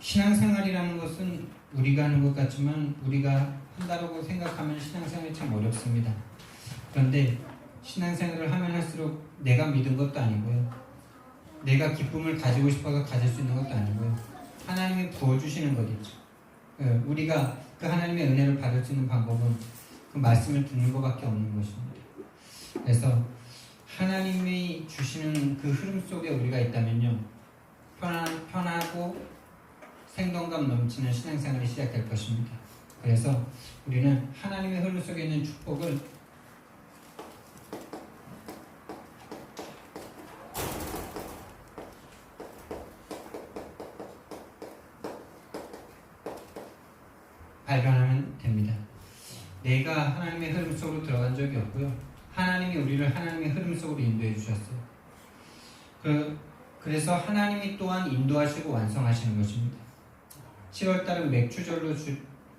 신앙생활이라는 것은 우리가 하는 것 같지만 우리가 한다고 생각하면 신앙생활이 참 어렵습니다. 그런데 신앙생활을 하면 할수록 내가 믿은 것도 아니고요, 내가 기쁨을 가지고 싶어서 가질 수 있는 것도 아니고요, 하나님이 부어주시는 것이죠. 우리가 그 하나님의 은혜를 받을 수 있는 방법은 그 말씀을 듣는 것밖에 없는 것입니다. 그래서 하나님이 주시는 그 흐름 속에 우리가 있다면요, 편하고 생동감 넘치는 신앙생활이 시작될 것입니다. 그래서 우리는 하나님의 흐름 속에 있는 축복을 발견하면 됩니다. 내가 하나님의 흐름 속으로 들어간 적이 없고요, 하나님이 우리를 하나님의 흐름 속으로 인도해 주셨어요. 그래서 하나님이 또한 인도하시고 완성하시는 것입니다. 7월달은 맥주절로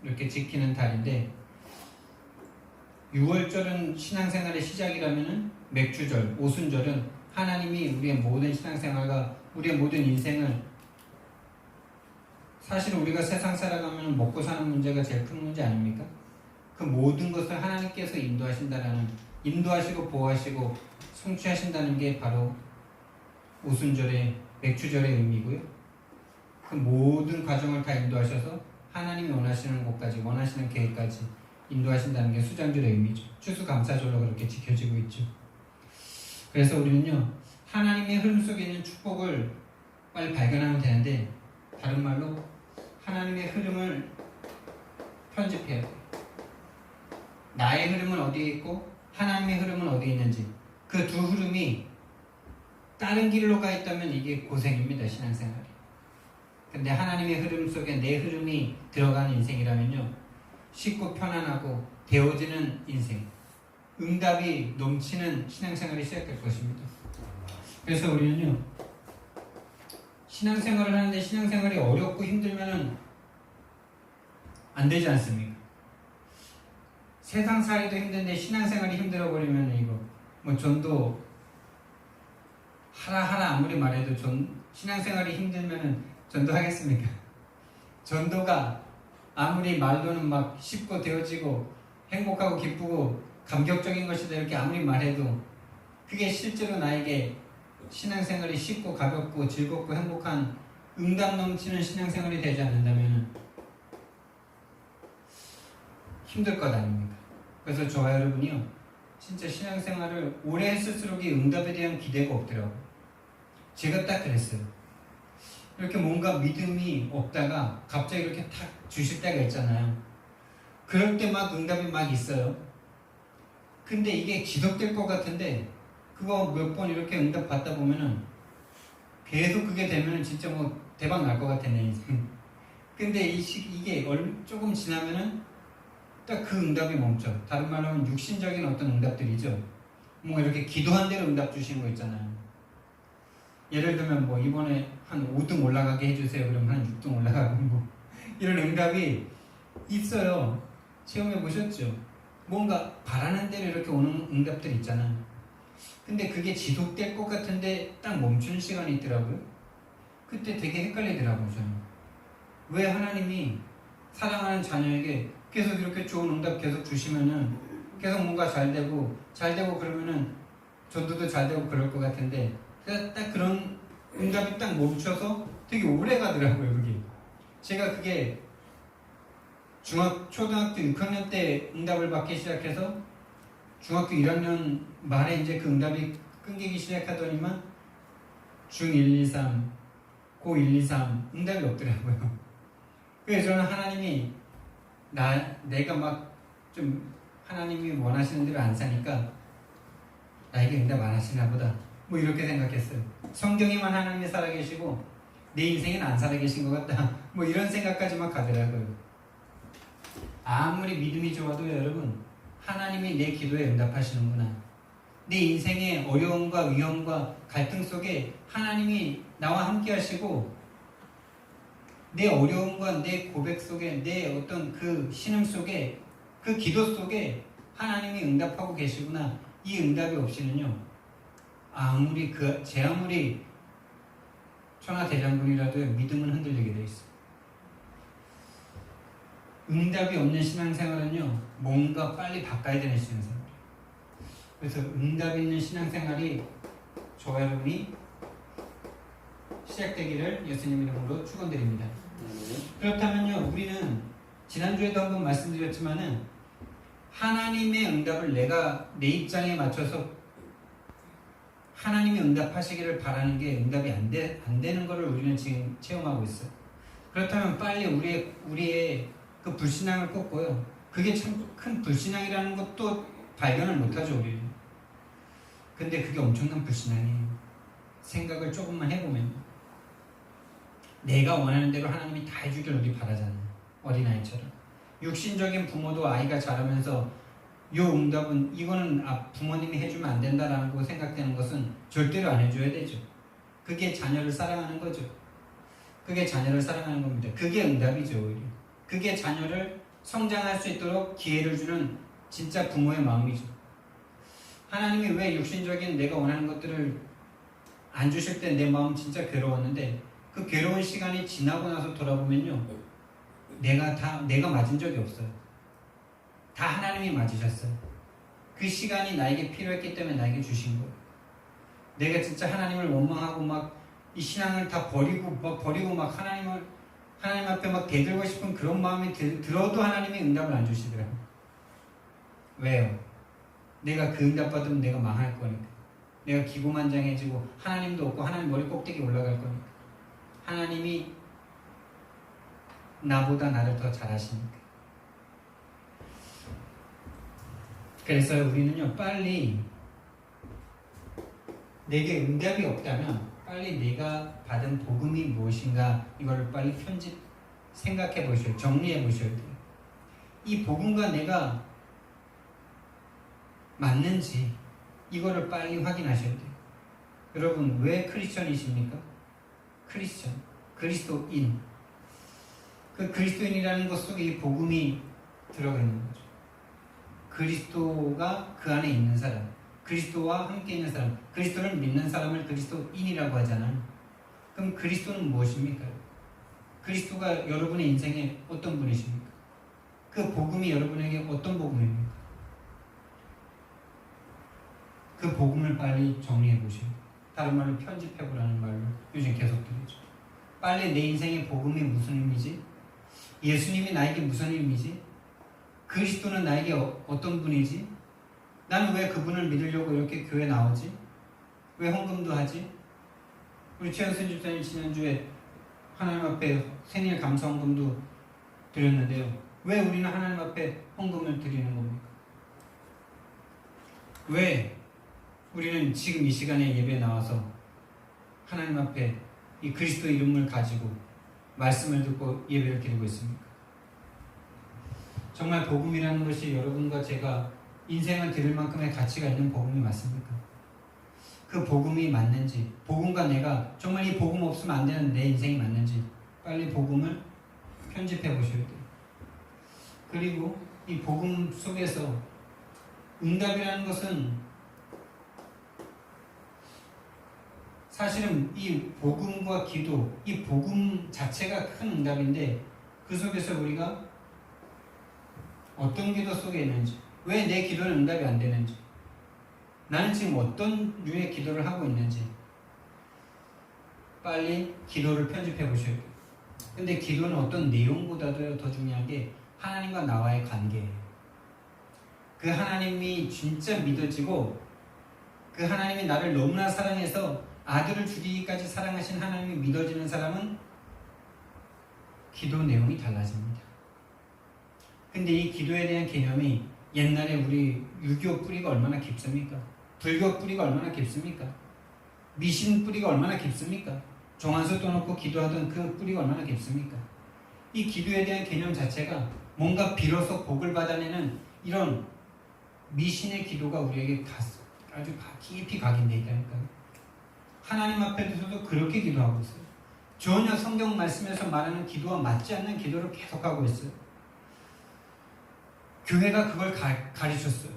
이렇게 지키는 달인데, 6월절은 신앙생활의 시작이라면 맥주절, 오순절은 하나님이 우리의 모든 신앙생활과 우리의 모든 인생을, 사실 우리가 세상 살아가면 먹고 사는 문제가 제일 큰 문제 아닙니까? 그 모든 것을 하나님께서 인도하신다라는, 인도하시고 보호하시고 성취하신다는 게 바로 오순절의 맥주절의 의미고요, 그 모든 과정을 다 인도하셔서 하나님이 원하시는 곳까지, 원하시는 계획까지 인도하신다는 게 수장절의 의미죠. 추수감사절로 그렇게 지켜지고 있죠. 그래서 우리는요, 하나님의 흐름 속에 있는 축복을 빨리 발견하면 되는데, 다른 말로 하나님의 흐름을 편집해야 돼요. 나의 흐름은 어디에 있고 하나님의 흐름은 어디에 있는지, 그 두 흐름이 다른 길로 가 있다면 이게 고생입니다, 신앙생활이. 근데 하나님의 흐름 속에 내 흐름이 들어가는 인생이라면요, 쉽고 편안하고 되어지는 인생, 응답이 넘치는 신앙생활이 시작될 것입니다. 그래서 우리는요, 신앙생활을 하는데 신앙생활이 어렵고 힘들면은 안 되지 않습니까? 세상살이도 힘든데 신앙생활이 힘들어버리면 이거 뭐 전도 하라 아무리 말해도 신앙생활이 힘들면은 전도하겠습니까? 전도가 아무리 말로는 막 쉽고 되어지고 행복하고 기쁘고 감격적인 것이다 이렇게 아무리 말해도, 그게 실제로 나에게 신앙생활이 쉽고 가볍고 즐겁고 행복한 응답 넘치는 신앙생활이 되지 않는다면 힘들 것 아닙니까? 그래서 저와 여러분이요, 진짜 신앙생활을 오래 했을수록 이 응답에 대한 기대가 없더라고요. 제가 딱 그랬어요. 이렇게 뭔가 믿음이 없다가 갑자기 이렇게 탁 주실 때가 있잖아요. 그럴 때 막 응답이 막 있어요. 근데 이게 지속될 것 같은데, 그거 몇 번 이렇게 응답 받다 보면은 계속 그게 되면은 진짜 뭐 대박 날 것 같아, 내 인생. 근데 이게 조금 지나면은 딱 그 응답이 멈춰. 다른 말로 하면 육신적인 어떤 응답들이죠. 뭐 이렇게 기도한 대로 응답 주시는 거 있잖아요. 예를 들면 뭐 이번에 한 5등 올라가게 해주세요. 그러면 한 6등 올라가고 뭐 이런 응답이 있어요. 체험해 보셨죠? 뭔가 바라는 대로 이렇게 오는 응답들 있잖아요. 근데 그게 지속될 것 같은데 딱 멈추는 시간이 있더라고요. 그때 되게 헷갈리더라고요, 저는. 왜 하나님이 사랑하는 자녀에게 계속 이렇게 좋은 응답 계속 주시면은 계속 뭔가 잘 되고 그러면은 전도도 잘 되고 그럴 것 같은데, 딱 그런 응답이 딱 멈춰서 되게 오래 가더라고요, 그게. 제가 그게 초등학교 6학년 때 응답을 받기 시작해서 중학교 1학년 말에 이제 그 응답이 끊기기 시작하더니만 중 1, 2, 3, 고 1, 2, 3 응답이 없더라고요. 그래서 저는 하나님이 내가 막 좀 하나님이 원하시는 대로 안 사니까 나에게 응답 안 하시나 보다, 뭐 이렇게 생각했어요. 성경에만 하나님이 살아계시고 내 인생에는 안 살아계신 것 같다, 뭐 이런 생각까지 막 가더라고요. 아무리 믿음이 좋아도 여러분, 하나님이 내 기도에 응답하시는구나. 내 인생의 어려움과 위험과 갈등 속에 하나님이 나와 함께 하시고, 내 어려움과 내 고백 속에, 내 어떤 그 신음 속에, 그 기도 속에 하나님이 응답하고 계시구나. 이 응답이 없이는요, 제 아무리 천하대장군이라도 믿음은 흔들리게 돼 있어요. 응답이 없는 신앙생활은요, 뭔가 빨리 바꿔야 되는 신앙생활이에요. 그래서 응답 있는 신앙생활이 저와 여러분이 시작되기를 예수님 이름으로 축원드립니다. 그렇다면요, 우리는 지난주에도 한번 말씀드렸지만은 하나님의 응답을 내가 내 입장에 맞춰서 하나님이 응답하시기를 바라는 게 응답이 안 되는 것을 우리는 지금 체험하고 있어요. 그렇다면 빨리 우리의 그 불신앙을 꺾고요. 그게 참 큰 불신앙이라는 것도 발견을 못하죠, 우리는. 근데 그게 엄청난 불신앙이에요. 생각을 조금만 해보면 내가 원하는 대로 하나님이 다 해주길 우리 바라잖아요. 어린아이처럼. 육신적인 부모도 아이가 자라면서 요 응답은 이거는 부모님이 해주면 안 된다라고 생각되는 것은 절대로 안 해줘야 되죠. 그게 자녀를 사랑하는 거죠. 그게 자녀를 사랑하는 겁니다. 그게 응답이죠, 오히려. 그게 자녀를 성장할 수 있도록 기회를 주는 진짜 부모의 마음이죠. 하나님이 왜 육신적인 내가 원하는 것들을 안 주실 때 내 마음 진짜 괴로웠는데 그 괴로운 시간이 지나고 나서 돌아보면요, 내가 맞은 적이 없어요. 다 하나님이 맞으셨어요. 그 시간이 나에게 필요했기 때문에 나에게 주신 거예요. 내가 진짜 하나님을 원망하고 막 이 신앙을 다 버리고 막 하나님 앞에 막 대들고 싶은 그런 마음이 들어도 하나님이 응답을 안 주시더라고요. 왜요? 내가 그 응답 받으면 내가 망할 거니까. 내가 기고만장해지고 하나님도 없고 하나님 머리 꼭대기 올라갈 거니까. 하나님이 나보다 나를 더 잘하시니까. 그래서 우리는요, 빨리 내게 응답이 없다면 빨리 내가 받은 복음이 무엇인가 이거를 빨리 생각해 보셔야, 정리해 보셔야 돼요. 이 복음과 내가 맞는지 이거를 빨리 확인하셔야 돼요. 여러분, 왜 크리스천이십니까? 크리스천, 그리스도인. 그 그리스도인이라는 것 속에 이 복음이 들어가 있는 거죠. 그리스도가 그 안에 있는 사람, 그리스도와 함께 있는 사람, 그리스도를 믿는 사람을 그리스도인이라고 하잖아요. 그럼 그리스도는 무엇입니까? 그리스도가 여러분의 인생에 어떤 분이십니까? 그 복음이 여러분에게 어떤 복음입니까? 그 복음을 빨리 정리해 보시고, 다른 말로 편집해 보라는 말로 요즘 계속 드리죠. 빨리 내 인생의 복음이 무슨 의미지? 예수님이 나에게 무슨 의미지? 그리스도는 나에게 어떤 분이지? 나는 왜 그분을 믿으려고 이렇게 교회 나오지? 왜 헌금도 하지? 우리 최현순 집사님 지난주에 하나님 앞에 생일 감사 헌금도 드렸는데요. 왜 우리는 하나님 앞에 헌금을 드리는 겁니까? 왜 우리는 지금 이 시간에 예배에 나와서 하나님 앞에 이 그리스도 이름을 가지고 말씀을 듣고 예배를 드리고 있습니까? 정말 복음이라는 것이 여러분과 제가 인생을 드릴 만큼의 가치가 있는 복음이 맞습니까? 그 복음이 맞는지, 복음과 내가 정말 이 복음 없으면 안 되는 내 인생이 맞는지 빨리 복음을 편집해 보셔야 돼요. 그리고 이 복음 속에서 응답이라는 것은 사실은 이 복음과 기도, 이 복음 자체가 큰 응답인데 그 속에서 우리가 어떤 기도 속에 있는지, 왜 내 기도는 응답이 안 되는지, 나는 지금 어떤 류의 기도를 하고 있는지 빨리 기도를 편집해 보셔야 돼요. 근데 기도는 어떤 내용보다도 더 중요한 게 하나님과 나와의 관계예요. 그 하나님이 진짜 믿어지고 그 하나님이 나를 너무나 사랑해서 아들을 주기까지 사랑하신 하나님이 믿어지는 사람은 기도 내용이 달라집니다. 근데 이 기도에 대한 개념이 옛날에 우리 유교 뿌리가 얼마나 깊습니까? 불교 뿌리가 얼마나 깊습니까? 미신 뿌리가 얼마나 깊습니까? 종안수 떠놓고 기도하던 그 뿌리가 얼마나 깊습니까? 이 기도에 대한 개념 자체가 뭔가 빌어서 복을 받아내는 이런 미신의 기도가 우리에게 아주 깊이 각인되어 있다니까요. 하나님 앞에서도 그렇게 기도하고 있어요. 전혀 성경 말씀에서 말하는 기도와 맞지 않는 기도를 계속하고 있어요. 교회가 그걸 가르쳤어요.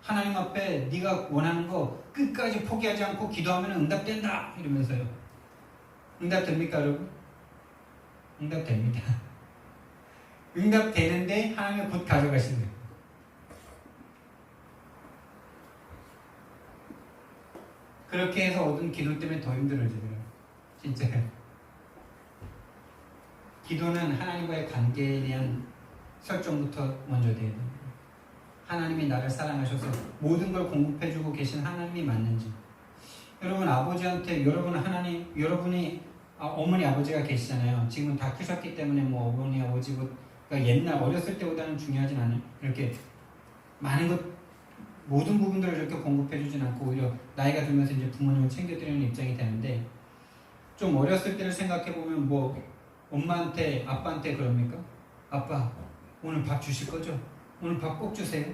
하나님 앞에 네가 원하는 거 끝까지 포기하지 않고 기도하면 응답된다 이러면서요. 응답됩니까 여러분? 응답됩니다. 응답되는데 하나님은 곧 가져가신대요. 그렇게 해서 얻은 기도 때문에 더 힘들어지더라고요. 진짜. 기도는 하나님과의 관계에 대한 설정부터 먼저 돼야 됩니다. 하나님이 나를 사랑하셔서 모든 걸 공급해주고 계신 하나님이 맞는지. 여러분 아버지한테 여러분이 어머니 아버지가 계시잖아요. 지금은 다 크셨기 때문에 뭐 어머니 아버지 그러니까 옛날 어렸을 때보다는 중요하진 않아요. 이렇게 많은 것 모든 부분들을 이렇게 공급해주진 않고 오히려 나이가 들면서 이제 부모님을 챙겨드리는 입장이 되는데 좀 어렸을 때를 생각해 보면 뭐 엄마한테 아빠한테 그럽니까? 아빠 오늘 밥 주실 거죠? 오늘 밥 꼭 주세요.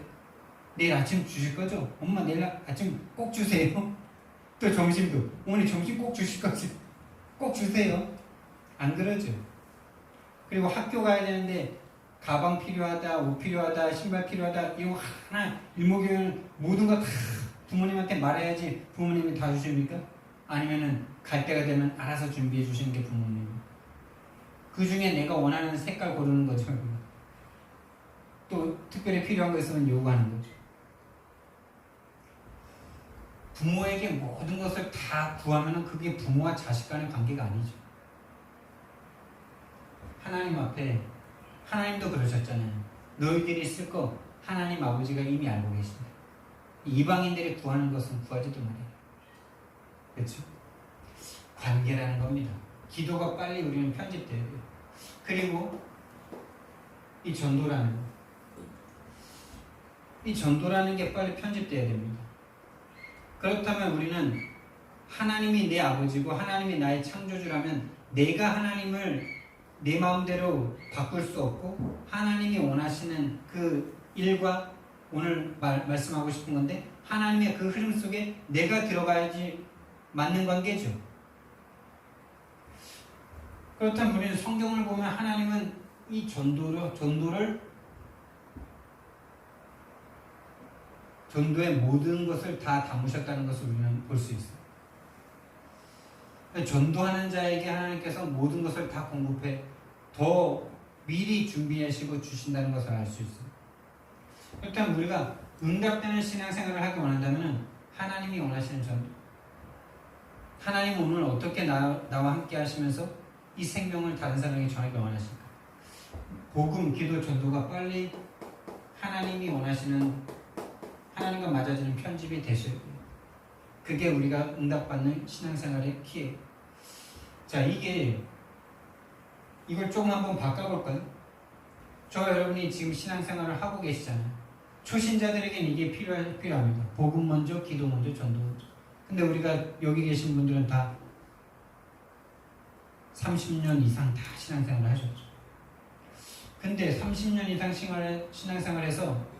내일 아침 주실 거죠? 엄마 내일 아침 꼭 주세요. 또 점심도 어머니 점심 꼭 주실 거지? 꼭 주세요. 안 그러죠? 그리고 학교 가야 되는데 가방 필요하다, 옷 필요하다, 신발 필요하다 이거 하나 일목요일 모든 거 다 부모님한테 말해야지 부모님이 다 주십니까? 아니면은 갈 때가 되면 알아서 준비해 주시는 게 부모님이에요. 그 중에 내가 원하는 색깔 고르는 거죠. 또 특별히 필요한 거 있으면 요구하는 거죠. 부모에게 모든 것을 다 구하면 그게 부모와 자식 간의 관계가 아니죠. 하나님 앞에 하나님도 그러셨잖아요. 너희들이 쓸 거 하나님 아버지가 이미 알고 계신다. 이방인들이 구하는 것은 구하지도 말아요. 그렇죠? 관계라는 겁니다. 기도가 빨리 우리는 편집돼야 돼요. 그리고 이 전도라는 거. 이 전도라는 게 빨리 편집돼야 됩니다. 그렇다면 우리는 하나님이 내 아버지고 하나님이 나의 창조주라면 내가 하나님을 내 마음대로 바꿀 수 없고 하나님이 원하시는 그 일과 오늘 말씀하고 싶은 건데 하나님의 그 흐름 속에 내가 들어가야지 맞는 관계죠. 그렇다면 우리는 성경을 보면 하나님은 이 전도의 모든 것을 다 담으셨다는 것을 우리는 볼 수 있어요. 전도하는 자에게 하나님께서 모든 것을 다 공급해 더 미리 준비하시고 주신다는 것을 알 수 있어요. 그렇다면 우리가 응답되는 신앙생활을 하기 원한다면 하나님이 원하시는 전도, 하나님 오늘 어떻게 나와 함께 하시면서 이 생명을 다른 사람에게 전하기 원하실까? 복음, 기도, 전도가 빨리 하나님이 원하시는 하나님과 맞아지는 편집이 되셔야 돼요. 그게 우리가 응답받는 신앙생활의 키예요. 자, 이걸 조금 한번 바꿔볼까요? 저와 여러분이 지금 신앙생활을 하고 계시잖아요. 초신자들에게는 이게 필요합니다. 복음 먼저, 기도 먼저, 전도 먼저. 근데 우리가 여기 계신 분들은 다 30년 이상 다 신앙생활을 하셨죠. 근데 30년 이상 신앙생활에서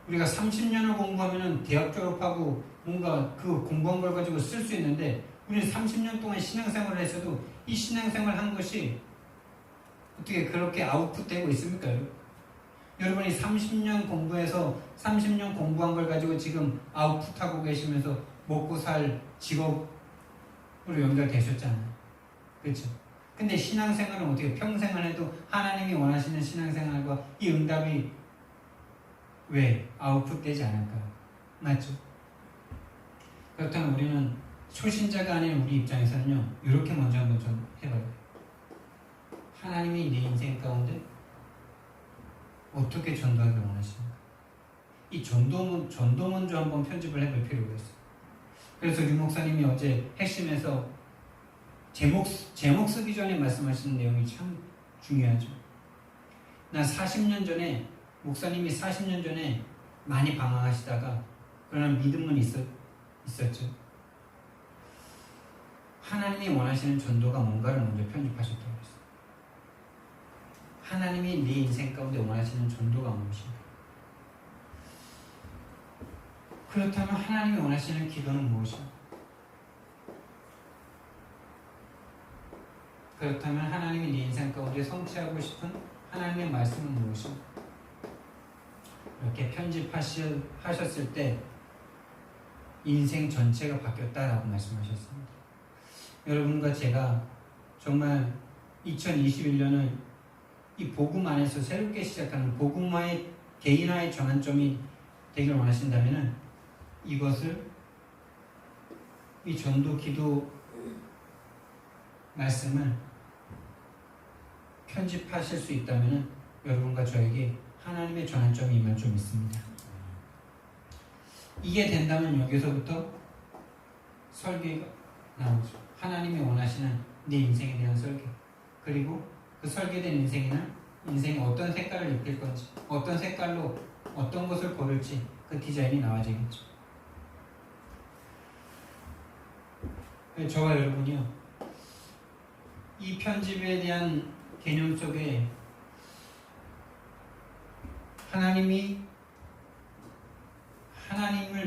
우리가 30년을 공부하면 대학 졸업하고 뭔가 그 공부한 걸 가지고 쓸 수 있는데 우리는 30년 동안 신앙생활을 했어도 이 신앙생활 한 것이 어떻게 그렇게 아웃풋되고 있습니까? 여러분이 30년 공부해서 30년 공부한 걸 가지고 지금 아웃풋하고 계시면서 먹고 살 직업으로 연결되셨잖아요. 그렇죠? 근데 신앙생활은 어떻게 평생을 해도 하나님이 원하시는 신앙생활과 이 응답이 왜 아웃풋되지 않을까? 맞죠? 그렇다면 우리는 초신자가 아닌 우리 입장에서는요, 이렇게 먼저 한번 좀 해봐요. 하나님이 내 인생 가운데 어떻게 전도하길 원하십니까? 이 전도 먼저 한번 편집을 해볼 필요가 있어요. 그래서 류 목사님이 어제 핵심에서 제목 쓰기 전에 말씀하시는 내용이 참 중요하죠. 난 40년 전에 목사님이 40년 전에 많이 방황하시다가 그러나 믿음은 있었죠. 하나님이 원하시는 전도가 뭔가를 먼저 편집하셨다고 했어요. 하나님이 내 인생 가운데 원하시는 전도가 무엇인가? 그렇다면 하나님이 원하시는 기도는 무엇인가? 그렇다면 하나님이 내 인생 가운데 성취하고 싶은 하나님의 말씀은 무엇인가? 이렇게 편집하셨을 때 인생 전체가 바뀌었다라고 말씀하셨습니다. 여러분과 제가 정말 2021년을 이 복음 안에서 새롭게 시작하는 복음화의 개인화의 전환점이 되길 원하신다면 이것을 이 전도 기도 말씀을 편집하실 수 있다면 여러분과 저에게 하나님의 전환점이 임할 줄 믿습니다. 이게 된다면 여기서부터 설계가 나오죠. 하나님이 원하시는 내 인생에 대한 설계, 그리고 그 설계된 인생에는 인생이 어떤 색깔을 입힐 건지, 어떤 색깔로 어떤 것을 고를지 그 디자인이 나와지겠죠. 저와 여러분이요, 이 편집에 대한 개념 속에 하나님을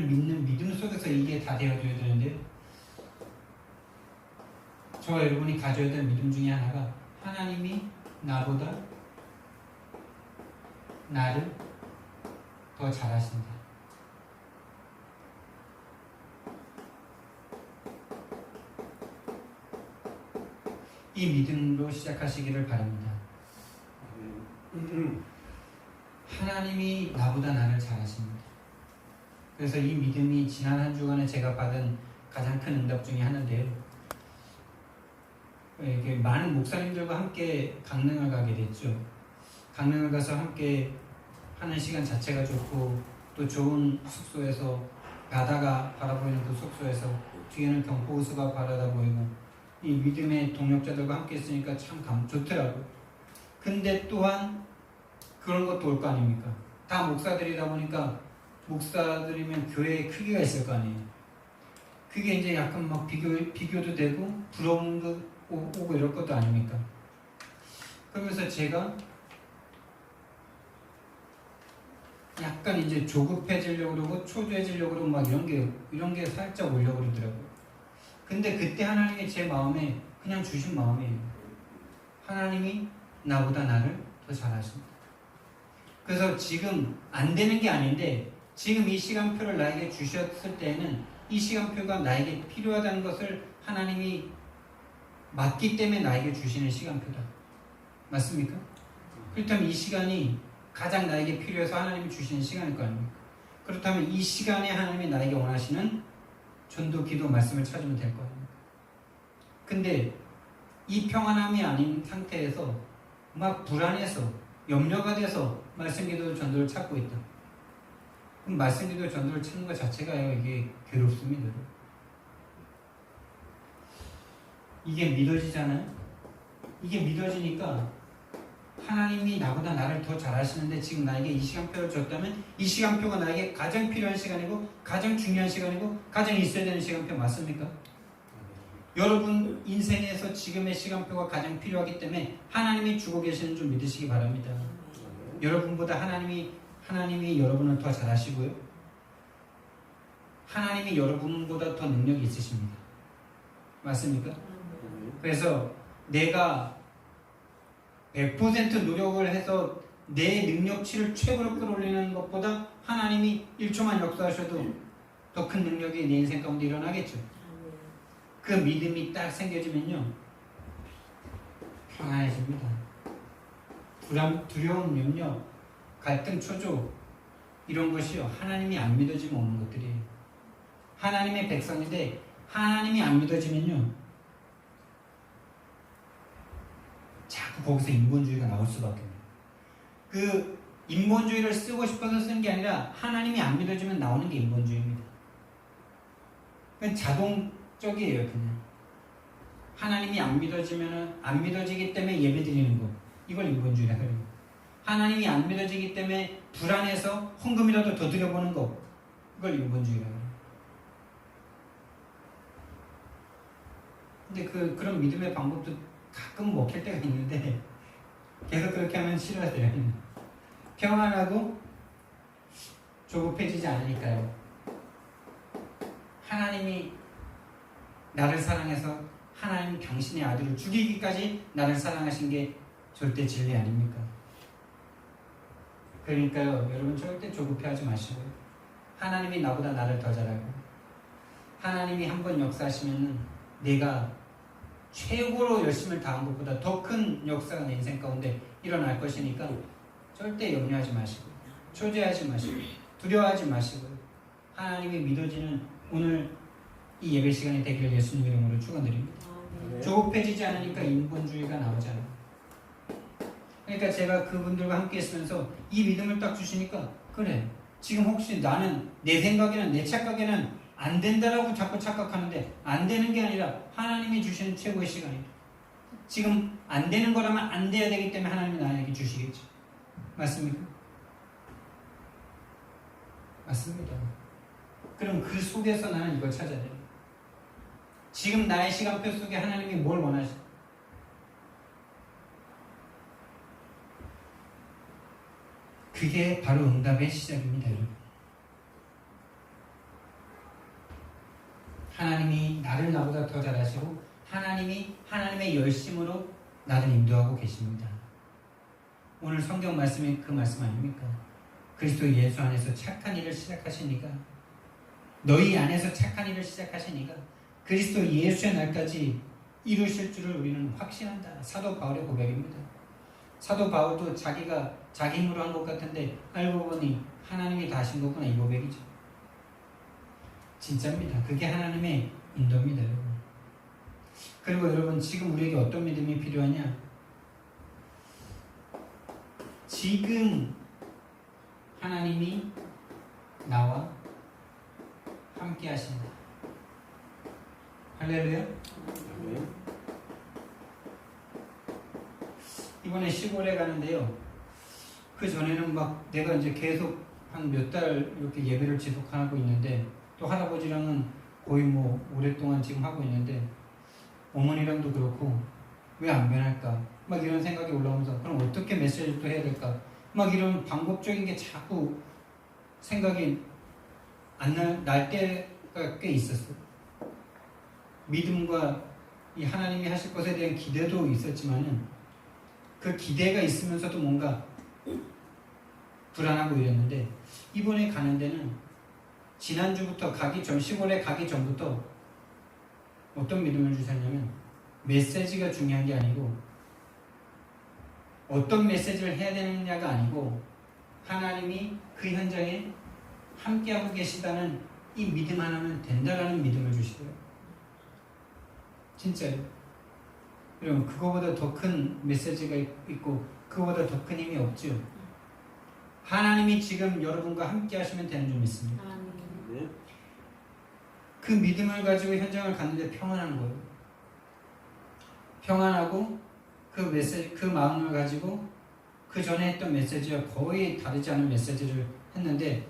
믿는 믿음 속에서 이게 다 되어줘야 되는데, 저와 여러분이 가져야 될 믿음 중에 하나가 하나님이 나보다 나를 더 잘하신다. 이 믿음으로 시작하시기를 바랍니다. 하나님이 나보다 나를 잘하십니다. 그래서 이 믿음이 지난 한 주간에 제가 받은 가장 큰 응답 중에 하나인데요. 이렇게 많은 목사님들과 함께 강릉을 가게 됐죠. 강릉을 가서 함께 하는 시간 자체가 좋고, 또 좋은 숙소에서 바다가 바라보이는 그 숙소에서 뒤에는 경포호수가 바라다 보이고 이 믿음의 동력자들과 함께 있으니까 참 좋더라고요. 근데 또한 그런 것도 올 거 아닙니까? 다 목사들이다 보니까 목사들이면 교회에 크기가 있을 거 아니에요. 그게 이제 약간 막 비교도 되고 부러움도 오고 이럴 것도 아닙니까? 그러면서 제가 약간 이제 조급해지려고 그러고 초조해지려고 그러고 막 이런 게 살짝 오려고 그러더라고요. 근데 그때 하나님이 제 마음에 그냥 주신 마음이에요. 하나님이 나보다 나를 더 잘하신다. 그래서 지금 안 되는 게 아닌데 지금 이 시간표를 나에게 주셨을 때에는 이 시간표가 나에게 필요하다는 것을 하나님이 맞기 때문에 나에게 주시는 시간표다. 맞습니까? 그렇다면 이 시간이 가장 나에게 필요해서 하나님이 주시는 시간일 거 아닙니까? 그렇다면 이 시간에 하나님이 나에게 원하시는 전도, 기도, 말씀을 찾으면 될 거 아닙니까? 근데 이 평안함이 아닌 상태에서 막 불안해서 염려가 돼서 말씀, 기도, 전도를 찾고 있다. 그럼 말씀, 기도, 전도를 찾는 것 자체가요, 이게 괴롭습니다. 이게 믿어지잖아요? 이게 믿어지니까 하나님이 나보다 나를 더 잘하시는데 지금 나에게 이 시간표를 줬다면 이 시간표가 나에게 가장 필요한 시간이고 가장 중요한 시간이고 가장 있어야 되는 시간표 맞습니까? 여러분 인생에서 지금의 시간표가 가장 필요하기 때문에 하나님이 주고 계시는 줄 믿으시기 바랍니다. 여러분보다 하나님이 여러분을 더 잘하시고요. 하나님이 여러분보다 더 능력이 있으십니다. 맞습니까? 그래서 내가 100% 노력을 해서 내 능력치를 최고로 끌어올리는 것보다 하나님이 1초만 역사하셔도 더 큰 능력이 내 인생 가운데 일어나겠죠. 그 믿음이 딱 생겨지면요, 평안해집니다. 두려움, 염려, 갈등, 초조 이런 것이요, 하나님이 안 믿어지면 오는 것들이에요. 하나님의 백성인데 하나님이 안 믿어지면요, 자꾸 거기서 인본주의가 나올 수밖에 없어요. 그 인본주의를 쓰고 싶어서 쓰는 게 아니라 하나님이 안 믿어지면 나오는 게 인본주의입니다. 그냥 자동적이에요. 그냥 하나님이 안 믿어지기 때문에 예배드리는 거, 이걸 인본주의라고 해요. 하나님이 안 믿어지기 때문에 불안해서 헌금이라도 더 드려보는 거, 이걸 인본주의라고 해요. 근데 그런 믿음의 방법도 가끔 먹힐 때가 있는데 계속 그렇게 하면 싫어하세요. 평안하고 조급해지지 않으니까요. 하나님이 나를 사랑해서 하나님 당신의 아들을 죽이기까지 나를 사랑하신 게 절대 진리 아닙니까? 그러니까요, 여러분 절대 조급해하지 마시고요. 하나님이 나보다 나를 더 잘하고 하나님이 한번 역사하시면은 내가 최고로 열심을 다한 것보다 더 큰 역사가 내 인생 가운데 일어날 것이니까 절대 염려하지 마시고 초조해하지 마시고 두려워하지 마시고 하나님이 믿어지는 오늘 이 예배 시간이 되기를 예수님 이름으로 축원드립니다. 조급해지지 않으니까 인본주의가 나오잖아요. 그러니까 제가 그분들과 함께 있으면서 이 믿음을 딱 주시니까 그래 지금 혹시 나는 내 생각에는 내 착각에는 안 된다라고 자꾸 착각하는데 안 되는 게 아니라 하나님이 주시는 최고의 시간이다. 지금 안 되는 거라면 안 돼야 되기 때문에 하나님이 나에게 주시겠죠. 맞습니까? 맞습니다. 그럼 그 속에서 나는 이걸 찾아야 돼요. 지금 나의 시간표 속에 하나님이 뭘 원하시죠? 그게 바로 응답의 시작입니다, 여러분. 하나님이 나를 나보다 더 잘하시고 하나님이 하나님의 열심으로 나를 인도하고 계십니다. 오늘 성경 말씀이 그 말씀 아닙니까? 그리스도 예수 안에서 착한 일을 시작하시니까 너희 안에서 착한 일을 시작하시니까 그리스도 예수의 날까지 이루실 줄을 우리는 확신한다. 사도 바울의 고백입니다. 사도 바울도 자기가 자기 힘으로 한 것 같은데 알고 보니 하나님이 다 하신 거구나 이 고백이죠. 진짜입니다. 그게 하나님의 인도입니다, 여러분. 그리고 여러분 지금 우리에게 어떤 믿음이 필요하냐? 지금 하나님이 나와 함께 하신다. 할렐루야. 이번에 시골에 가는데요. 그 전에는 막 내가 이제 계속 한 몇 달 이렇게 예배를 지속하고 있는데 또 할아버지랑은 거의 뭐 오랫동안 지금 하고 있는데 어머니랑도 그렇고 왜 안 변할까? 막 이런 생각이 올라오면서 그럼 어떻게 메시지를 또 해야 될까? 막 이런 방법적인 게 자꾸 생각이 안 날 때가 꽤 있었어요. 믿음과 이 하나님이 하실 것에 대한 기대도 있었지만은 그 기대가 있으면서도 뭔가 불안하고 이랬는데 이번에 가는 데는 지난주부터 시골에 가기 전부터 어떤 믿음을 주셨냐면 메시지가 중요한 게 아니고 어떤 메시지를 해야 되느냐가 아니고 하나님이 그 현장에 함께하고 계시다는 이 믿음 하나면 된다라는 믿음을 주시고요. 진짜요. 여러분 그거보다 더 큰 메시지가 있고 그거보다 더 큰 힘이 없죠. 하나님이 지금 여러분과 함께 하시면 되는 줄 믿습니다. 그 믿음을 가지고 현장을 갔는데 평안한 거예요. 평안하고 그 마음을 가지고 그 전에 했던 메시지와 거의 다르지 않은 메시지를 했는데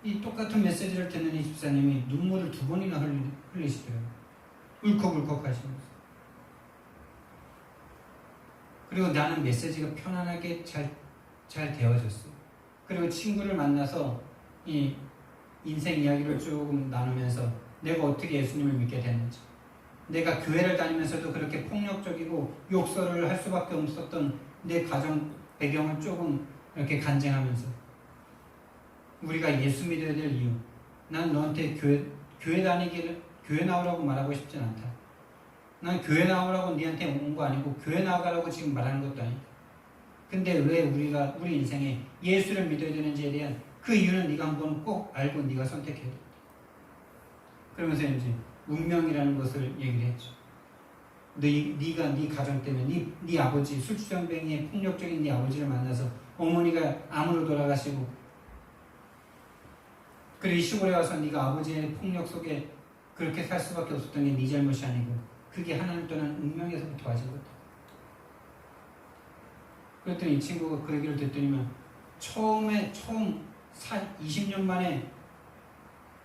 이 똑같은 메시지를 듣는 이 집사님이 눈물을 2번이나 흘리시더라고요. 울컥울컥 하시면서. 그리고 나는 메시지가 편안하게 잘 되어졌어요. 그리고 친구를 만나서 이 인생 이야기를 조금 나누면서 내가 어떻게 예수님을 믿게 됐는지, 내가 교회를 다니면서도 그렇게 폭력적이고 욕설을 할 수밖에 없었던 내 가정 배경을 조금 이렇게 간증하면서 우리가 예수 믿어야 될 이유, 난 너한테 교회 나오라고 말하고 싶진 않다. 난 교회 나오라고 니한테 온 거 아니고 교회 나가라고 지금 말하는 것도 아니다. 근데 왜 우리가 우리 인생에 예수를 믿어야 되는지에 대한 그 이유는 네가 한번 꼭 알고 네가 선택해야 돼. 그러면서 이제 운명이라는 것을 얘기를 했죠. 네가 네 가정 때문에 네 아버지 술주정뱅이의 폭력적인 네 아버지를 만나서 어머니가 암으로 돌아가시고 그리고 이 시골에 와서 네가 아버지의 폭력 속에 그렇게 살 수밖에 없었던 게 네 잘못이 아니고 그게 하나님 떠난 운명에서부터 와진 거다. 그랬더니 이 친구가 그 얘기를 듣더니만 처음 20년 만에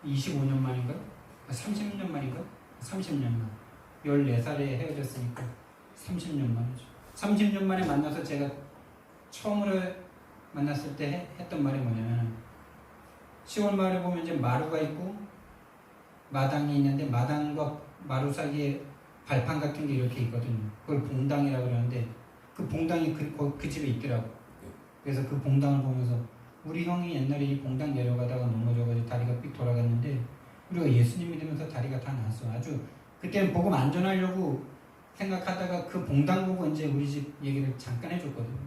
25년 만인가? 30년 만인가? 30년 만 14살에 헤어졌으니까 30년 만이죠. 30년 만에 만나서 제가 처음으로 만났을 때 했던 말이 뭐냐면 시골 마을에 보면 이제 마루가 있고 마당이 있는데 마당과 마루 사이에 발판 같은 게 이렇게 있거든요. 그걸 봉당이라고 그러는데 그 봉당이 그 집에 있더라고. 그래서 그 봉당을 보면서 우리 형이 옛날에 이 봉당 내려가다가 넘어져가지고 다리가 삑 돌아갔는데 우리가 예수님 믿으면서 다리가 다 나았어. 아주 그때는 복음 안전하려고 생각하다가 그 봉당 보고 이제 우리 집 얘기를 잠깐 해줬거든요.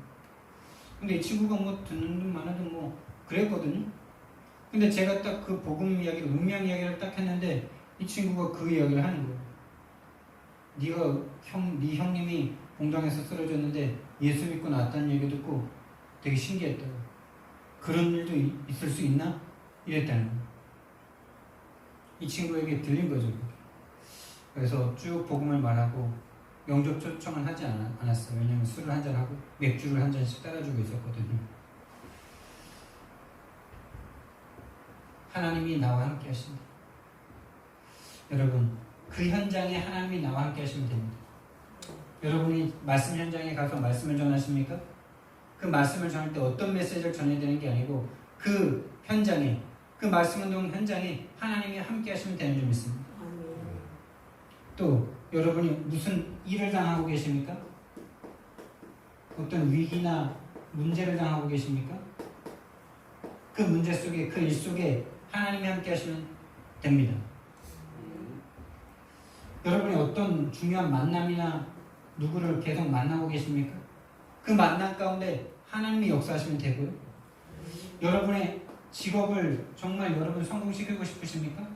근데 이 친구가 뭐 듣는 듯 마는 듯 뭐 그랬거든요. 근데 제가 딱 그 복음 이야기를, 운명 이야기를 딱 했는데 이 친구가 그 이야기를 하는 거예요. 네 형님이 봉당에서 쓰러졌는데 예수 믿고 나왔다는 얘기 듣고 되게 신기했다고. 그런 일도 있을 수 있나? 이랬다는 거예요. 이 친구에게 들린 거죠. 그래서 쭉 복음을 말하고 영접 초청은 하지 않았어요. 왜냐하면 술을 한잔하고 맥주를 한 잔씩 따라주고 있었거든요. 하나님이 나와 함께 하신다. 여러분, 그 현장에 하나님이 나와 함께 하시면 됩니다. 여러분이 말씀 현장에 가서 말씀을 전하십니까? 그 말씀을 전할 때 어떤 메시지를 전해야 되는 게 아니고 그 현장에, 그 말씀 운동 현장에 하나님이 함께 하시면 되는 줄 믿습니다. 또 여러분이 무슨 일을 당하고 계십니까? 어떤 위기나 문제를 당하고 계십니까? 그 문제 속에, 그 일 속에 하나님이 함께 하시면 됩니다. 여러분이 어떤 중요한 만남이나 누구를 계속 만나고 계십니까? 그 만남 가운데 하나님이 역사하시면 되고요. 여러분의 직업을 정말 여러분 성공시키고 싶으십니까?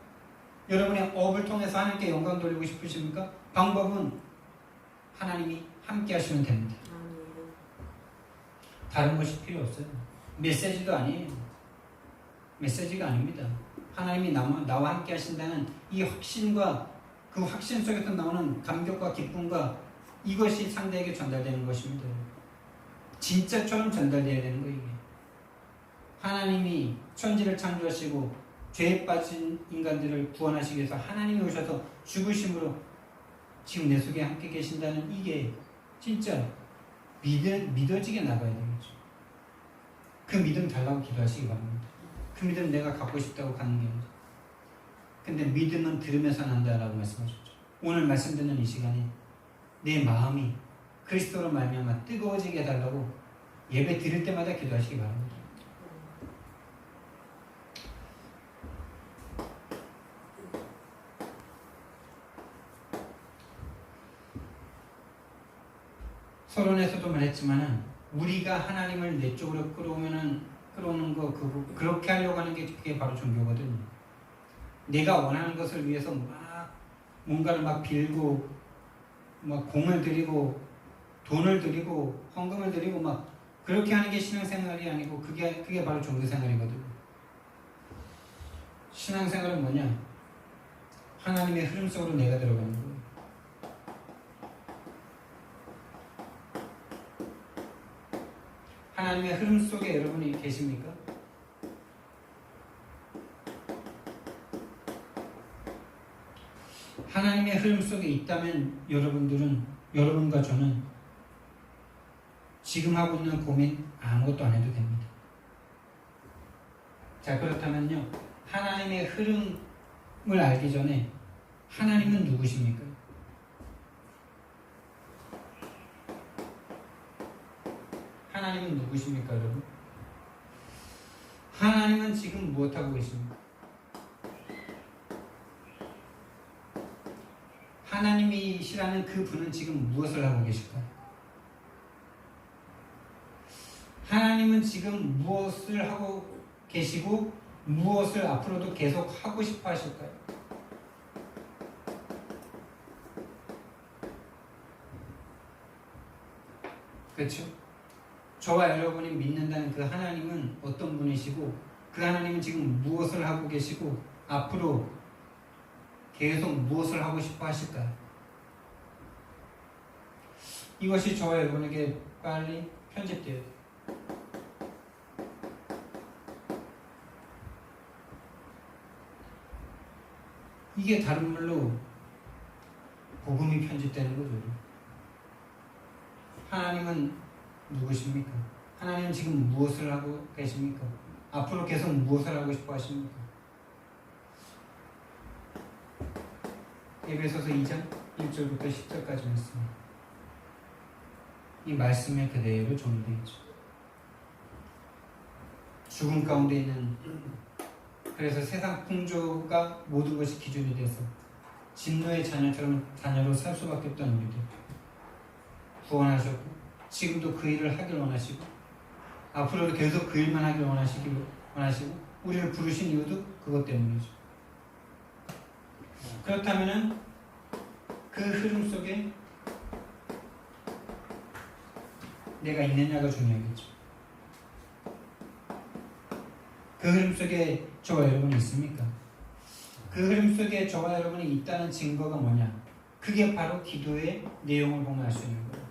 여러분의 업을 통해서 하나님께 영광 돌리고 싶으십니까? 방법은 하나님이 함께 하시면 됩니다. 다른 것이 필요 없어요. 메시지도 아니에요. 메시지가 아닙니다. 하나님이 나와 함께 하신다는 이 확신과 그 확신 속에서 나오는 감격과 기쁨과 이것이 상대에게 전달되는 것입니다. 진짜처럼 전달되어야 되는 거예요. 하나님이 천지를 창조하시고 죄에 빠진 인간들을 구원하시기 위해서 하나님이 오셔서 죽으심으로 지금 내 속에 함께 계신다는 이게 진짜 믿어지게 나가야 되겠죠. 그 믿음 달라고 기도하시기 바랍니다. 그 믿음 내가 갖고 싶다고 가는 게 아니죠. 근데 믿음은 들으면서 난다라고 말씀하셨죠. 오늘 말씀 듣는 이 시간에 내 마음이 그리스도로 말미암아 뜨거워지게 해달라고 예배 드릴 때마다 기도하시기 바랍니다. 서론에서도 말했지만은 우리가 하나님을 내 쪽으로 끌어오는 거 그렇게 하려고 하는 게 그게 바로 종교거든요. 내가 원하는 것을 위해서 막 뭔가를 막 빌고 막 공을 들이고 돈을 들이고 헌금을 들이고 막 그렇게 하는 게 신앙생활이 아니고 그게 바로 종교생활이거든요. 신앙생활은 뭐냐? 하나님의 흐름 속으로 내가 들어가는 거예요. 하나님의 흐름 속에 여러분이 계십니까? 하나님의 흐름 속에 있다면 여러분과 저는 지금 하고 있는 고민 아무것도 안 해도 됩니다. 자, 그렇다면요. 하나님의 흐름을 알기 전에 하나님은 누구십니까? 하나님은 누구십니까, 여러분? 하나님은 지금 무엇하고 계십니까? 하나님이시라는 그 분은 지금 무엇을 하고 계실까요? 하나님은 지금 무엇을 하고 계시고 무엇을 앞으로도 계속 하고 싶어 하실까요? 그렇죠? 저와 여러분이 믿는다는 그 하나님은 어떤 분이시고 그 하나님은 지금 무엇을 하고 계시고 앞으로 계속 무엇을 하고 싶어 하실까요? 이것이 저와 여러분에게 빨리 편집돼야 돼요. 이게 다른 말로 복음이 편집되는 거죠. 하나님은 누구십니까? 하나님은 지금 무엇을 하고 계십니까? 앞으로 계속 무엇을 하고 싶어 하십니까? 에베소서 2장 1절부터 10절까지 말씀. 이 말씀에 그대로 정리되어 있죠. 죽음 가운데 있는, 그래서 세상 풍조가 모든 것이 기준이 돼서 진노의 자녀로 살 수밖에 없던 우리들 구원하셨고 지금도 그 일을 하길 원하시고 앞으로도 계속 그 일만 하길 원하시고 우리를 부르신 이유도 그것 때문이죠. 그렇다면은 그 흐름 속에 내가 있느냐가 중요하겠죠. 그 흐름 속에 저와 여러분이 있습니까? 그 흐름 속에 저와 여러분이 있다는 증거가 뭐냐? 그게 바로 기도의 내용을 보면 알 수 있는 거예요.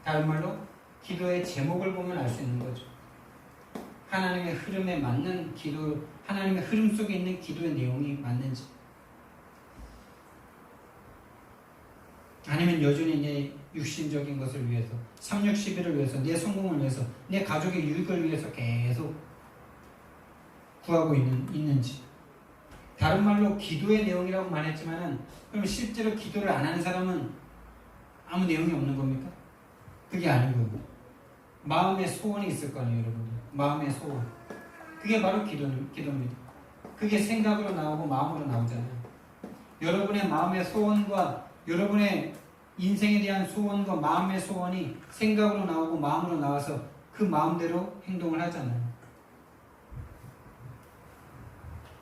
다른 말로 기도의 제목을 보면 알 수 있는 거죠. 하나님의 흐름에 맞는 기도, 하나님의 흐름 속에 있는 기도의 내용이 맞는지, 아니면 여전히 내 육신적인 것을 위해서, 360일을 위해서, 내 성공을 위해서, 내 가족의 유익을 위해서 계속 구하고 있는지. 다른 말로 기도의 내용이라고 말했지만은, 그럼 실제로 기도를 안 하는 사람은 아무 내용이 없는 겁니까? 그게 아니고 마음의 소원이 있을 거 아니에요, 여러분들. 마음의 소원. 그게 바로 기도입니다. 그게 생각으로 나오고 마음으로 나오잖아요. 여러분의 마음의 소원과 여러분의 인생에 대한 소원과 마음의 소원이 생각으로 나오고 마음으로 나와서 그 마음대로 행동을 하잖아요.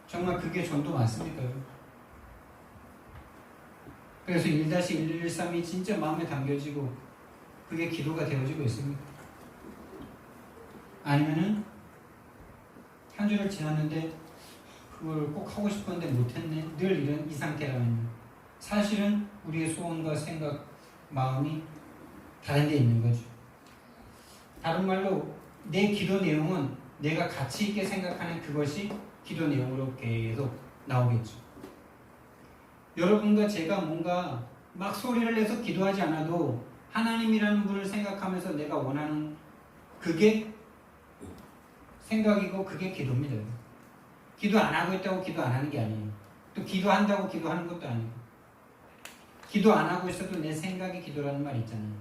정말 그게 전도 맞습니까? 그래서 1-1113이 진짜 마음에 담겨지고 그게 기도가 되어지고 있습니까? 아니면은 한 주를 지났는데 그걸 꼭 하고 싶었는데 못했네. 늘 이런 이 상태라면요. 사실은 우리의 소원과 생각, 마음이 다른 데 있는 거죠. 다른 말로 내 기도 내용은 내가 가치 있게 생각하는 그것이 기도 내용으로 계속 나오겠죠. 여러분과 제가 뭔가 막 소리를 내서 기도하지 않아도 하나님이라는 분을 생각하면서 내가 원하는 그게 생각이고 그게 기도입니다. 기도 안 하고 있다고 기도 안 하는 게 아니에요. 또 기도한다고 기도하는 것도 아니고, 기도 안 하고 있어도 내 생각이 기도라는 말 있잖아요.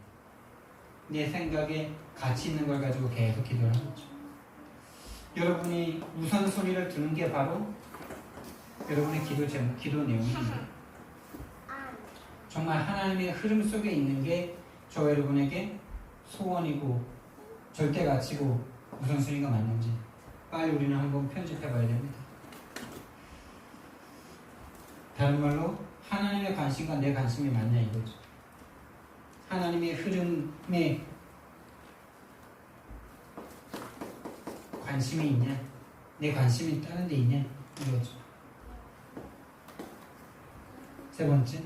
내 생각에 가치 있는 걸 가지고 계속 기도를 하는 거죠. 여러분이 우선순위를 두는 게 바로 여러분의 기도 제목, 기도 내용입니다. 정말 하나님의 흐름 속에 있는 게 저 여러분에게 소원이고 절대 가치고 우선순위가 맞는지 빨리 우리는 한번 편집해 봐야 됩니다. 다른 말로 하나님의 관심과 내 관심이 맞냐 이거죠. 하나님의 흐름에 관심이 있냐, 내 관심이 다른 데 있냐 이거죠. 세 번째,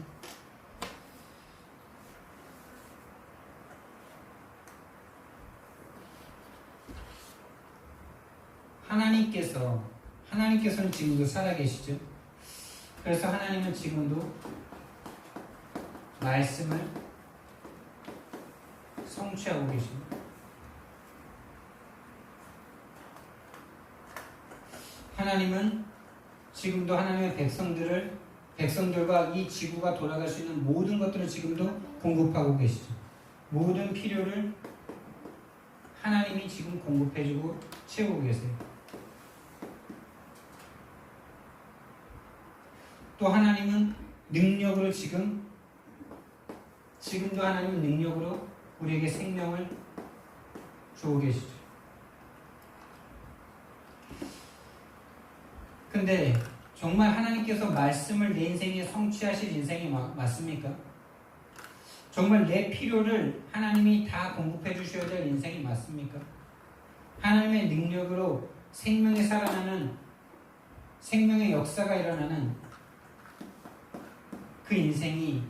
하나님께서는 지금도 살아계시죠. 그래서 하나님은 지금도 말씀을 성취하고 계십니다. 하나님은 지금도 하나님의 백성들과 이 지구가 돌아갈 수 있는 모든 것들을 지금도 공급하고 계시죠. 모든 필요를 하나님이 지금 공급해주고 채우고 계세요. 또 하나님은 능력으로 지금도 하나님은 능력으로 우리에게 생명을 주고 계시죠. 근데 정말 하나님께서 말씀을 내 인생에 성취하실 인생이 맞습니까? 정말 내 필요를 하나님이 다 공급해 주셔야 될 인생이 맞습니까? 하나님의 능력으로 생명이 살아나는, 생명의 역사가 일어나는 그 인생이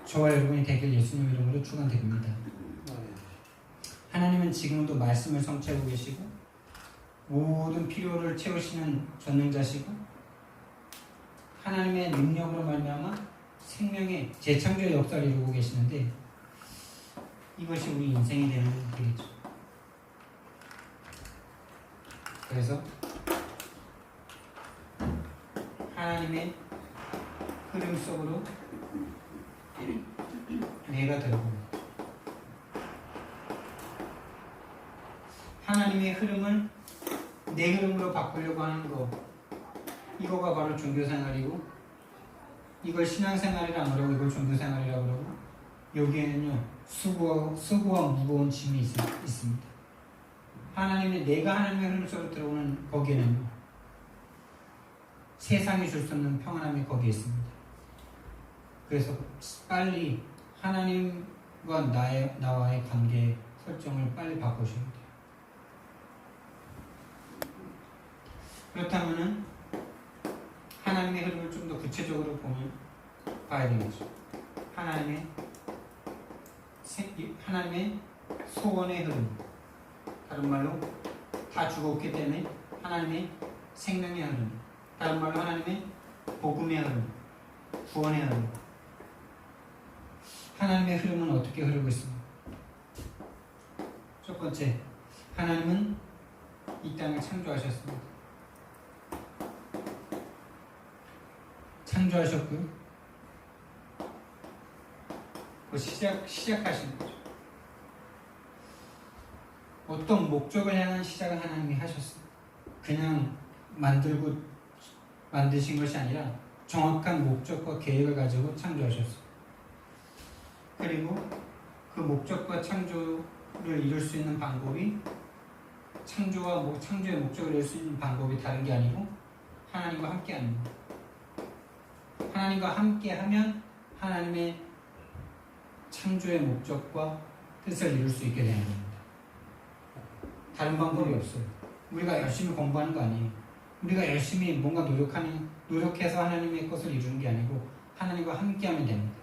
저와 여러분이 되길 예수님 이름으로 축원드립니다. 하나님은 지금도 말씀을 성취하고 계시고 모든 필요를 채우시는 전능자시고 하나님의 능력으로 말미암아 생명의 재창조의 역사를 이루고 계시는데 이것이 우리 인생이 되는 길이죠. 그래서 하나님의 흐름 속으로 내가 들어갑니다. 하나님의 흐름을 내 흐름으로 바꾸려고 하는 거, 이거가 바로 종교생활이고, 이걸 신앙생활이라 그러고 이걸 종교생활이라 그러고, 여기에는요 수고와 무거운 짐이 있습니다. 내가 하나님의 흐름 속으로 들어오는 거기에는 세상이 줄 수 없는 평안함이 거기에 있습니다. 그래서 빨리 하나님과 나와의 관계 설정을 빨리 바꾸셔야 돼요. 그렇다면은 하나님의 흐름을 좀 더 구체적으로 봐야 되겠죠. 하나님의 소원의 흐름, 다른 말로 다 죽었기 때문에 하나님의 생명의 흐름, 다른 말로 하나님의 복음의 흐름, 구원의 흐름. 하나님의 흐름은 어떻게 흐르고 있습니까? 첫 번째, 하나님은 이 땅을 창조하셨습니다. 창조하셨고요. 시작하신 거죠. 어떤 목적을 향한 시작을 하나님이 하셨어요. 그냥 만드신 것이 아니라 정확한 목적과 계획을 가지고 창조하셨어요. 그리고 그 목적과 창조를 이룰 수 있는 방법이 창조의 목적을 이룰 수 있는 방법이 다른 게 아니고 하나님과 함께하는 거예요. 하나님과 함께하면 하나님의 창조의 목적과 뜻을 이룰 수 있게 되는 겁니다. 다른 방법이 없어요. 우리가 열심히 공부하는 거 아니에요. 우리가 열심히 뭔가 노력해서 하나님의 것을 이루는 게 아니고 하나님과 함께하면 됩니다.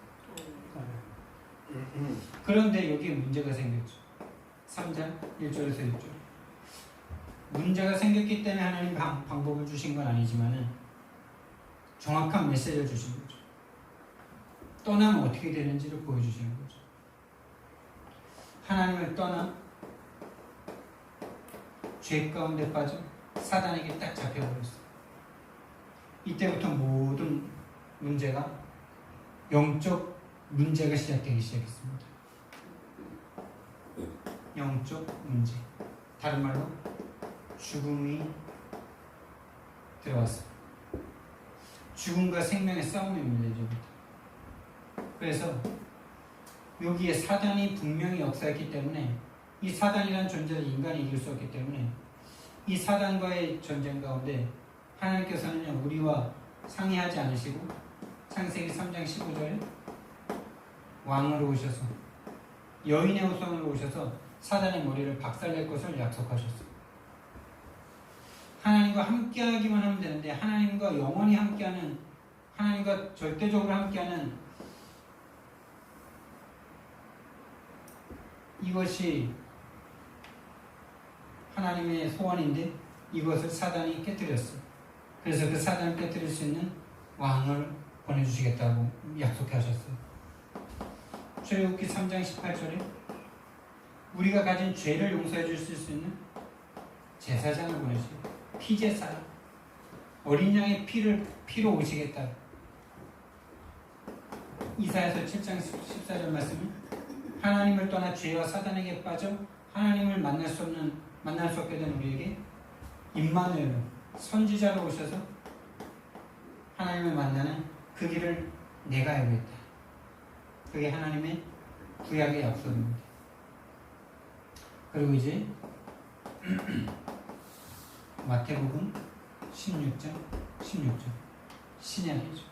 그런데 여기에 문제가 생겼죠. 3장 1절에서 6절. 문제가 생겼기 때문에 하나님 방법을 주신 건 아니지만은 정확한 메시지를 주신 거죠. 떠나면 어떻게 되는지를 보여주시는 거죠. 하나님을 떠나 죄 가운데 빠져 사단에게 딱 잡혀버렸어요. 이때부터 모든 문제가 영적 문제가 시작되기 시작했습니다. 영적 문제. 다른 말로 죽음이 들어왔어요. 죽음과 생명의 싸움입니다. 이제부터. 그래서 여기에 사단이 분명히 역사했기 때문에 이 사단이라는 존재를 인간이 이길 수 없기 때문에 이 사단과의 전쟁 가운데 하나님께서는 우리와 상의하지 않으시고 창세기 3장 15절에 왕으로 오셔서 여인의 후손으로 오셔서 사단의 머리를 박살낼 것을 약속하셨어요. 하나님과 함께하기만 하면 되는데 하나님과 영원히 함께하는, 하나님과 절대적으로 함께하는 이것이 하나님의 소원인데 이것을 사단이 깨뜨렸어요. 그래서 그 사단을 깨뜨릴 수 있는 왕을 보내주시겠다고 약속하셨어요. 출애굽기 3장 18절에 우리가 가진 죄를 용서해 주실 수 있는 제사장을 보내시고 피제사, 어린 양의 피로 오시겠다. 이사야서 7장 14절 말씀은 하나님을 떠나 죄와 사단에게 빠져 하나님을 만날 수 없게 된 우리에게 임마누엘 선지자로 오셔서 하나님을 만나는 그 길을 내가 해보겠다. 그게 하나님의 구약의 약속입니다. 그리고 이제 마태복음 16장 신약이죠.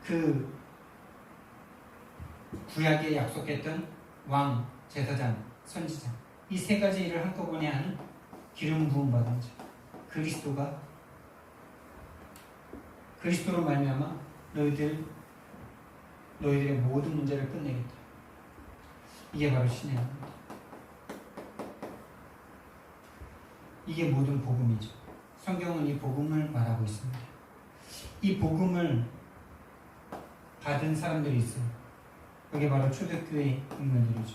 그 구약에 약속했던 왕, 제사장, 선지자, 이 세 가지 일을 한꺼번에 하는 기름 부음 받은 자 그리스도로 말미암아 너희들의 모든 문제를 끝내겠다. 이게 바로 신약입니다. 이게 모든 복음이죠. 성경은 이 복음을 말하고 있습니다. 이 복음을 받은 사람들이 있어요. 그게 바로 초대교회 인물들이죠.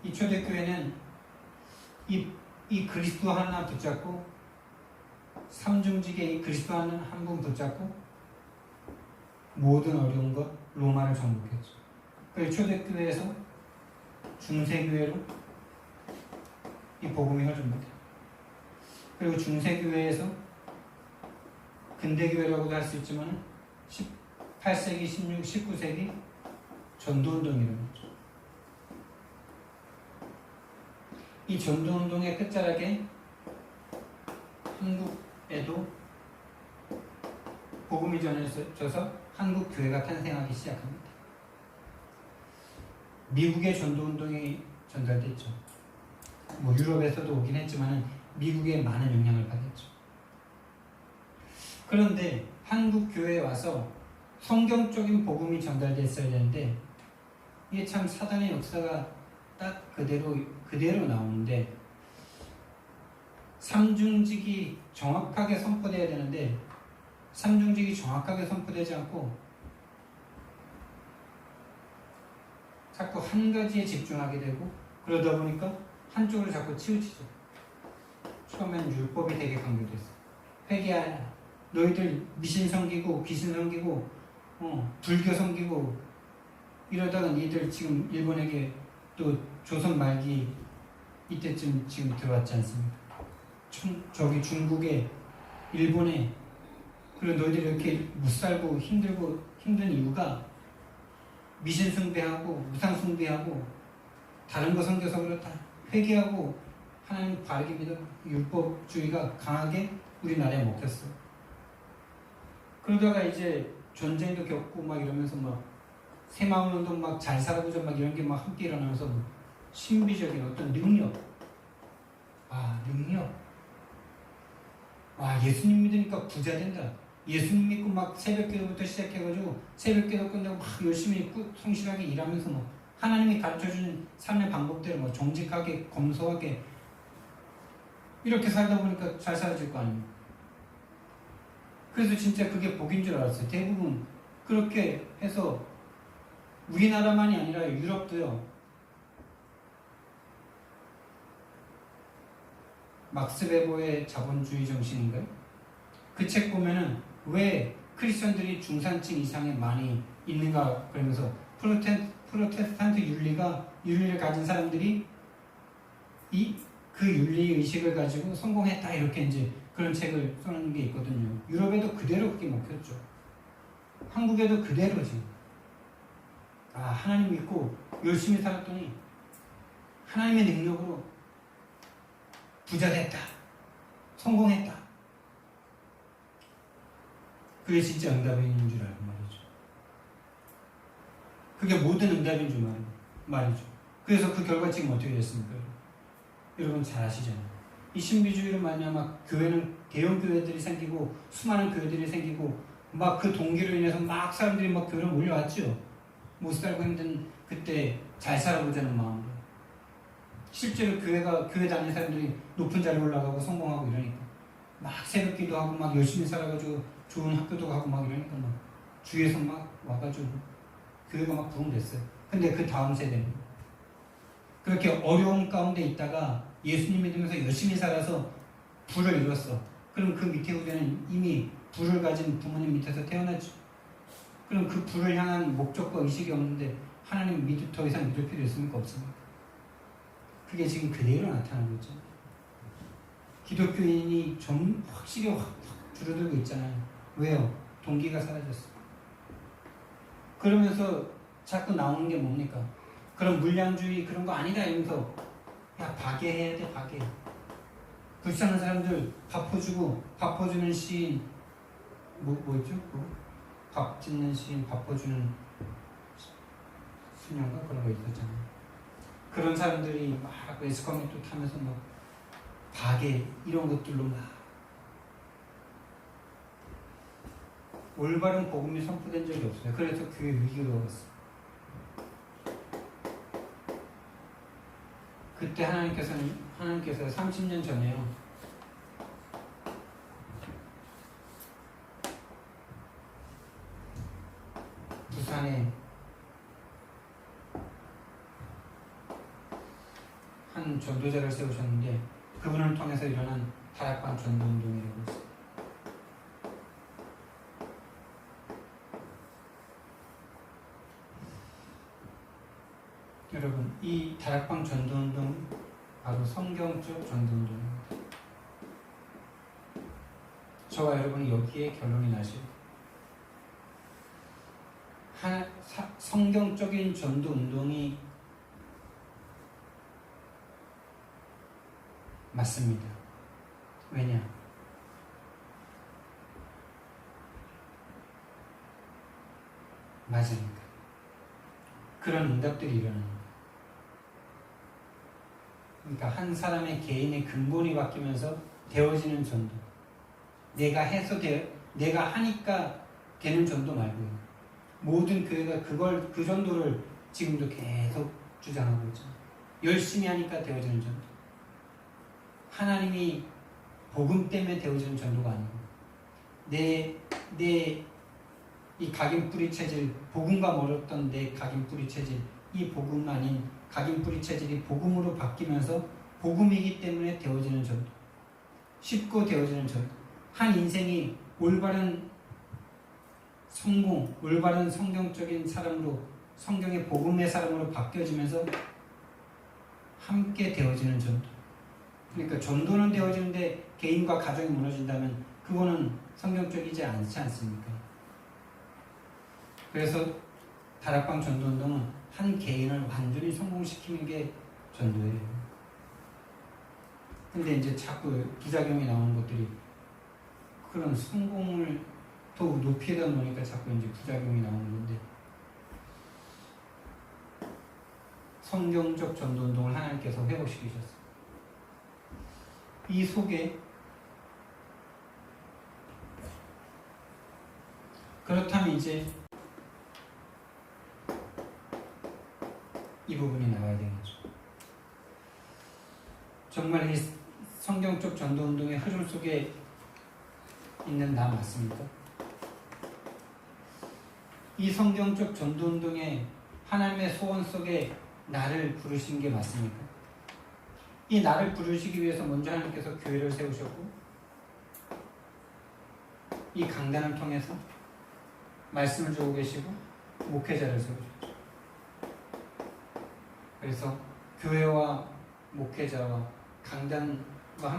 이 초대교회는 이 그리스도 하나 붙잡고 삼중직의 이 그리스도 한 분 붙잡고 모든 어려운 것 로마를 정복했죠. 그리고 초대교회에서 중세교회로 이 복음이 흐릅니다. 그리고 중세교회에서 근대교회라고도 할 수 있지만 18세기, 16, 19세기 전도운동이라는 거죠. 이 전도운동의 끝자락에 한국에도 복음이 전해져서 한국 교회가 탄생하기 시작합니다. 미국의 전도운동이 전달됐죠. 뭐 유럽에서도 오긴 했지만 미국에 많은 영향을 받았죠. 그런데 한국 교회에 와서 성경적인 복음이 전달됐어야 되는데 이게 참 사단의 역사가 딱 그대로 나오는데 삼중직이 정확하게 선포되어야 되는데 삼중직이 정확하게 선포되지 않고 자꾸 한 가지에 집중하게 되고 그러다 보니까 한쪽으로 자꾸 치우치죠. 처음엔 율법이 되게 강조됐어. 회개하라. 너희들 미신 섬기고 귀신 섬기고 불교 섬기고 이러다가 니들 지금 일본에게 또 조선 말기 이때쯤 지금 들어왔지 않습니까? 저기 중국에 일본에 그리고 너희들이 이렇게 못 살고 힘든 이유가 미신 숭배하고 우상 숭배하고 다른 거 섬겨서 그렇다. 회개하고 하나님 바르게 믿어. 율법주의가 강하게 우리나라에 먹혔어. 그러다가 이제 전쟁도 겪고 막 이러면서 막 새마을운동 막 잘 살아보자 막 이런 게 막 함께 일어나면서 뭐 신비적인 어떤 능력. 능력. 예수님 믿으니까 부자 된다. 예수님 믿고 막 새벽기도부터 시작해가지고 새벽기도 끝나고 막 열심히 성실하게 일하면서 뭐 하나님이 가르쳐주는 삶의 방법대로 뭐 정직하게 검소하게 이렇게 살다 보니까 잘 살아질 거 아닙니까? 그래서 진짜 그게 복인 줄 알았어요. 대부분 그렇게 해서 우리나라만이 아니라 유럽도요. 막스 베버의 자본주의 정신인가요? 그 책 보면은 왜 크리스천들이 중산층 이상에 많이 있는가 그러면서 프로테스탄트 윤리를 가진 사람들이 그 윤리 의식을 가지고 성공했다 이렇게 이제 그런 책을 써놓은 게 있거든요. 유럽에도 그대로 그게 먹혔죠. 한국에도 그대로 지금. 하나님 믿고 열심히 살았더니 하나님의 능력으로 부자 됐다. 성공했다. 그게 진짜 응답인 줄 알고 말이죠. 그게 모든 응답인 줄 말이죠. 그래서 그 결과 지금 어떻게 됐습니까? 여러분 잘 아시잖아요. 이 신비주의로 말미암아 교회는 대형 교회들이 생기고 수많은 교회들이 생기고 막 그 동기로 인해서 막 사람들이 막 교회로 몰려왔죠. 못 살고 힘든 그때 잘 살아보자는 마음으로. 실제로 교회 다니는 사람들이 높은 자리에 올라가고 성공하고 이러니까 막 새벽 기도하고 막 열심히 살아가지고 좋은 학교도 가고 막 이러니까 막 주위에서 막 와가지고 교회가 막 부흥됐어요. 근데 그 다음 세대는 그렇게 어려움 가운데 있다가 예수님 믿으면서 열심히 살아서 부를 이뤘어. 그럼 그 밑에 후대는 이미 부를 가진 부모님 밑에서 태어났죠. 그럼 그 부를 향한 목적과 의식이 없는데 하나님 더 이상 믿을 필요 있습니까? 없습니까? 그게 지금 그대로 나타나고 있잖아요. 기독교인이 확실히 확 줄어들고 있잖아요. 왜요? 동기가 사라졌어요. 그러면서 자꾸 나오는 게 뭡니까? 그런 물량주의 그런 거 아니다 이러면서 박애해야 돼, 박애. 불쌍한 사람들 밥 퍼주는 시인 뭐죠? 밥 짓는 시인 밥 퍼주는 수녀인가 그런 거 있었잖아요. 그런 사람들이 막 에스커미터 타면서 막 박애 이런 것들로 막 올바른 복음이 선포된 적이 없어요. 그래서 교회 위기가 왔어요. 그때 하나님께서 30년 전에요. 부산에 한 전도자를 세우셨는데 그분을 통해서 일어난 다락방 전도운동이라고 있어요. 여러분, 이 다락방 전도운동 바로 성경적 전도운동입니다. 저와 여러분이 여기에 결론이 나시오. 성경적인 전도 운동이 맞습니다. 왜냐? 맞으니까. 그런 응답들이 일어납니다. 그러니까 한 사람의 개인의 근본이 바뀌면서 되어지는 전도. 내가 하니까 되는 전도 말고요. 모든 교회가 그 전도를 지금도 계속 주장하고 있잖아요. 열심히 하니까 되어지는 전도. 하나님이 복음 때문에 되어지는 전도가 아니고 이 각인 뿌리 체질, 복음과 멀었던 내 각인 뿌리 체질, 이 복음 아닌 각인 뿌리 체질이 복음으로 바뀌면서 복음이기 때문에 되어지는 전도. 쉽고 되어지는 전도. 한 인생이 올바른 성공, 올바른 성경적인 사람으로, 성경의 복음의 사람으로 바뀌어지면서 함께 되어지는 전도. 그러니까 전도는 되어지는데 개인과 가정이 무너진다면 그거는 성경적이지 않지 않습니까? 그래서 다락방 전도운동은 한 개인을 완전히 성공시키는 게 전도예요. 근데 이제 자꾸 부작용이 나오는 것들이 그런 성공을 더욱 높이다 보니까 자꾸 이제 부작용이 나오는 건데, 성경적 전도운동을 하나님께서 회복시키셨어요. 이 속에 그렇다면 이제 이 부분이 나와야 되겠죠. 정말 이 성경적 전도운동의 흐름 속에 있는 나 맞습니까? 이 성경적 전도운동의 하나님의 소원 속에 나를 부르신 게 맞습니까? 이 나를 부르시기 위해서 먼저 하나님께서 교회를 세우셨고, 이 강단을 통해서 말씀을 주고 계시고 목회자를 세우셨죠. 그래서 교회와 목회자와 강단과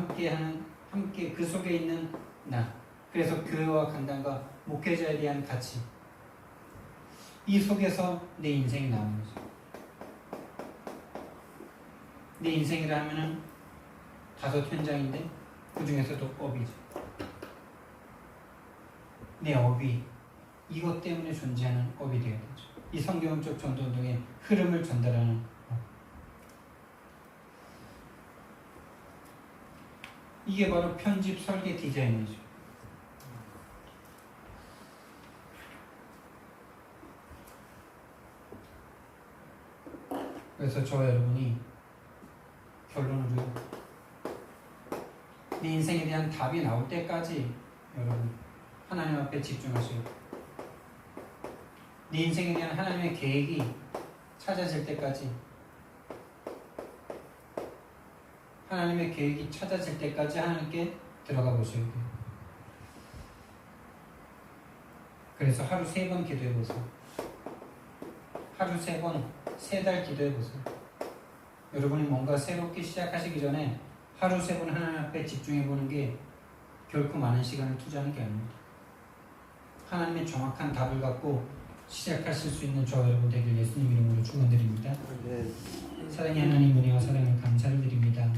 함께 그 속에 있는 나, 그래서 교회와 강단과 목회자에 대한 가치, 이 속에서 내 인생이 나오는 거죠. 내 인생이라 하면은 5 현장인데 그 중에서도 업이죠. 내 업이 이것 때문에 존재하는 업이 되어야 되죠. 이 성경적 전도운동의 흐름을 전달하는 업. 이게 바로 편집, 설계, 디자인이죠. 그래서 저와 여러분이 결론으로 네 인생에 대한 답이 나올 때까지 여러분 하나님 앞에 집중하시고, 네 인생에 대한 하나님의 계획이 찾아질 때까지, 하나님의 계획이 찾아질 때까지 하나님께 들어가 보셔야 돼요. 그래서 하루 3번 기도해 보세요. 하루 3번, 3달 기도해 보세요. 여러분이 뭔가 새롭게 시작하시기 전에 하루 3번 하나님 앞에 집중해 보는 게 결코 많은 시간을 투자하는 게 아닙니다. 하나님의 정확한 답을 갖고 시작하실 수 있는 저와 여러분 되길 예수님 이름으로 축원드립니다. 사랑의 하나님, 은혜와 사랑을 감사를 드립니다.